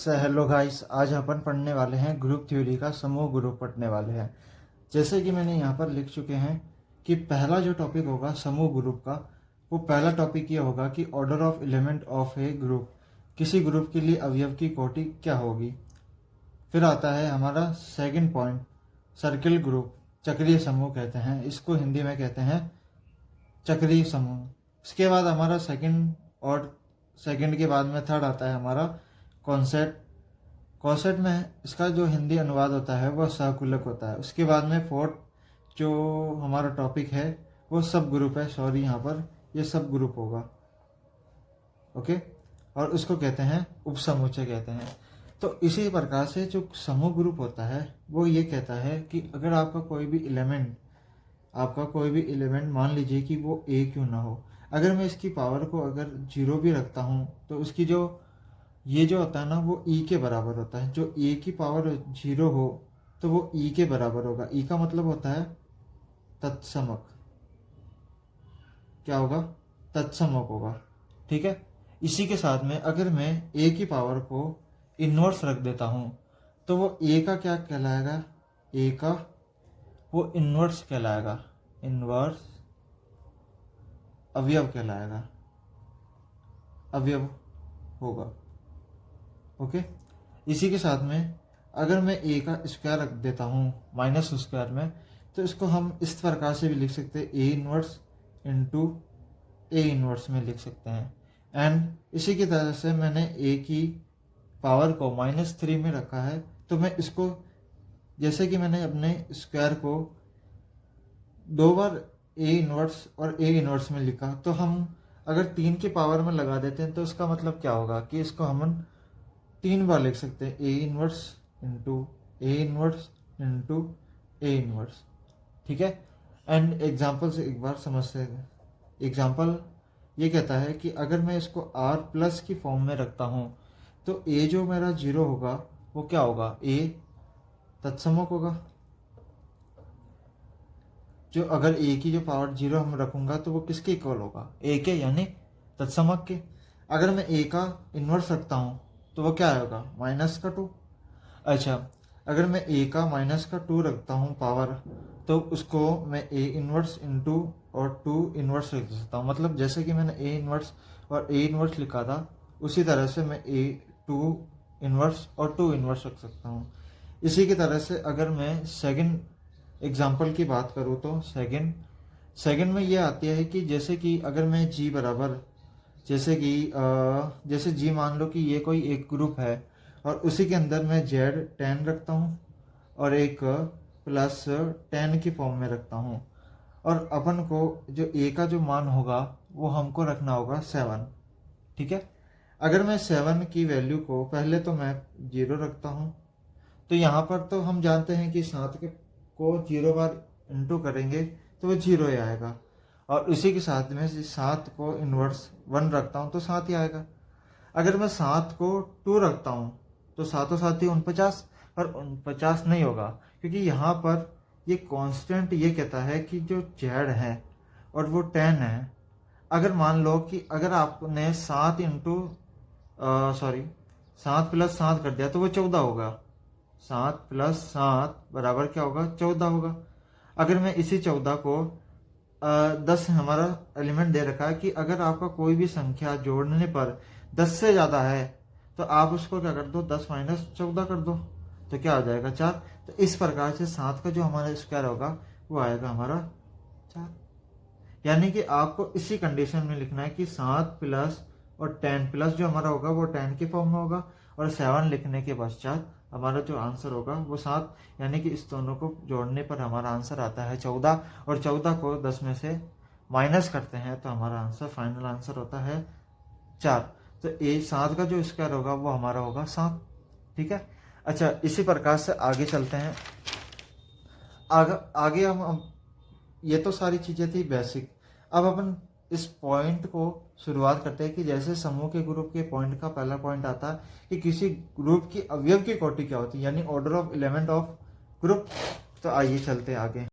Hello guys, आज अपन पढ़ने वाले हैं ग्रुप थ्योरी का समूह ग्रुप पढ़ने वाले हैं। जैसे कि मैंने यहाँ पर लिख चुके हैं कि पहला जो टॉपिक होगा समूह ग्रुप का, वो पहला टॉपिक ये होगा कि order of element of A group, किसी ग्रुप के लिए अवयव की कोटि क्या होगी। फिर आता है हमारा सेकंड पॉइंट, सर्किल ग्रुप, चक्रीय समूह कहते हैं इसको, हिंदी में कहते हैं चक्रीय समूह। इसके बाद हमारा सेकंड के बाद में थर्ड आता है हमारा कॉन्सेप्ट। कॉन्सेप्ट में इसका जो हिंदी अनुवाद होता है वह सहकुलक होता है। उसके बाद में फोर्थ जो हमारा टॉपिक है वो सब ग्रुप है, सॉरी यहाँ पर ये सब ग्रुप होगा, ओके, और उसको कहते हैं उपसमुच्चय कहते हैं। तो इसी प्रकार से जो समूह ग्रुप होता है वो ये कहता है कि अगर आपका कोई भी एलिमेंट मान लीजिए कि वो ए क्यों ना हो, अगर मैं इसकी पावर को अगर 0 भी रखता हूँ तो उसकी जो होता है ना वो ई के बराबर होता है। जो ए की पावर 0 हो तो वो ई के बराबर होगा। ई का मतलब होता है तत्समक, क्या होगा, तत्समक होगा, ठीक है। इसी के साथ में अगर मैं ए की पावर को इनवर्स रख देता हूँ तो वो ए का क्या कहलाएगा, ए का वो इनवर्स कहलाएगा, इनवर्स अवयव कहलाएगा, अवयव होगा, ओके। इसी के साथ में अगर मैं ए का स्क्वायर रख देता हूँ माइनस स्क्वायर में, तो इसको हम इस प्रकार से भी लिख सकते हैं, A inverse into A inverse में लिख सकते हैं। एंड इसी की तरह से मैंने ए की पावर को -3 में रखा है, तो मैं इसको जैसे कि मैंने अपने स्क्वायर को 2 बार ए इनवर्स और ए इनवर्स में लिखा, तो हम अगर 3 की पावर में लगा देते हैं तो इसका मतलब क्या होगा कि इसको हम 3 बार लिख सकते हैं, A inverse into A inverse into A inverse, ठीक है। एंड एग्जाम्पल से एक बार समझते हैं। एग्जाम्पल ये कहता है कि अगर मैं इसको आर प्लस की फॉर्म में रखता हूँ तो ए जो मेरा 0 होगा वो क्या होगा, ए तत्समक होगा। जो अगर ए की जो पावर 0 हम रखूंगा तो वो किसके इक्वल होगा, ए के, यानी तत्समक के। अगर मैं ए का इन्वर्स रखता हूँ तो वो क्या होगा, -2। अच्छा, अगर मैं ए का -2 रखता हूँ पावर, तो उसको मैं ए इन्वर्स इंटू और 2 इन्वर्स लिख सकता हूँ। मतलब जैसे कि मैंने ए इन्वर्स और ए इन्वर्स लिखा था उसी तरह से मैं ए 2 इन्वर्स और 2 इन्वर्स रख सकता हूँ। इसी की तरह से अगर मैं सेकंड एग्जाम्पल की बात करूँ तो सेकंड में ये आती है कि जैसे कि अगर मैं जी बराबर, जैसे जी मान लो कि ये कोई एक ग्रुप है और उसी के अंदर मैं Z10 रखता हूँ और एक +10 की फॉर्म में रखता हूँ, और अपन को जो ए का जो मान होगा वो हमको रखना होगा 7, ठीक है। अगर मैं 7 की वैल्यू को पहले तो मैं 0 रखता हूँ, तो यहाँ पर तो हम जानते हैं कि 7 को 0 बार इंटू करेंगे तो वो 0 ही आएगा, और उसी के साथ में 7 को इन्वर्स 1 रखता हूँ तो 7 ही आएगा। अगर मैं 7 को 2 रखता हूँ तो 7 7 ही 49, पर 49 नहीं होगा, क्योंकि यहाँ पर ये कांस्टेंट ये कहता है कि जो Z है और वो 10 है। अगर मान लो कि अगर आपने 7 + 7 कर दिया तो वो 14 होगा, 7 + 7 बराबर क्या होगा, 14 होगा। अगर मैं इसी 14 को 10 हमारा एलिमेंट दे रखा है कि अगर आपका कोई भी संख्या जोड़ने पर 10 से ज़्यादा है तो आप उसको क्या कर दो, 10 - 14 कर दो, तो क्या हो जाएगा, 4। तो इस प्रकार से 7 का जो हमारा स्क्वायर होगा वो आएगा हमारा 4। यानी कि आपको इसी कंडीशन में लिखना है कि 7 प्लस और 10 प्लस जो हमारा होगा वो 10 की फॉर्म में होगा, और 7 लिखने के पश्चात हमारा जो आंसर होगा वो 7, यानी कि इस दोनों को जोड़ने पर हमारा आंसर आता है 14, और 14 को 10 में से माइनस करते हैं तो हमारा आंसर, फाइनल आंसर होता है 4। तो 7 का जो स्क्वायर होगा वो हमारा होगा 7, ठीक है। अच्छा, इसी प्रकार से आगे चलते हैं। आगे हम ये तो सारी चीज़ें थी बेसिक। अब अपन इस पॉइंट को शुरुआत करते हैं कि जैसे समूह के ग्रुप के पॉइंट का पहला पॉइंट आता है कि किसी ग्रुप की अवयव की कोटि क्या होती है, यानी order of element of group. तो आइए चलते हैं आगे।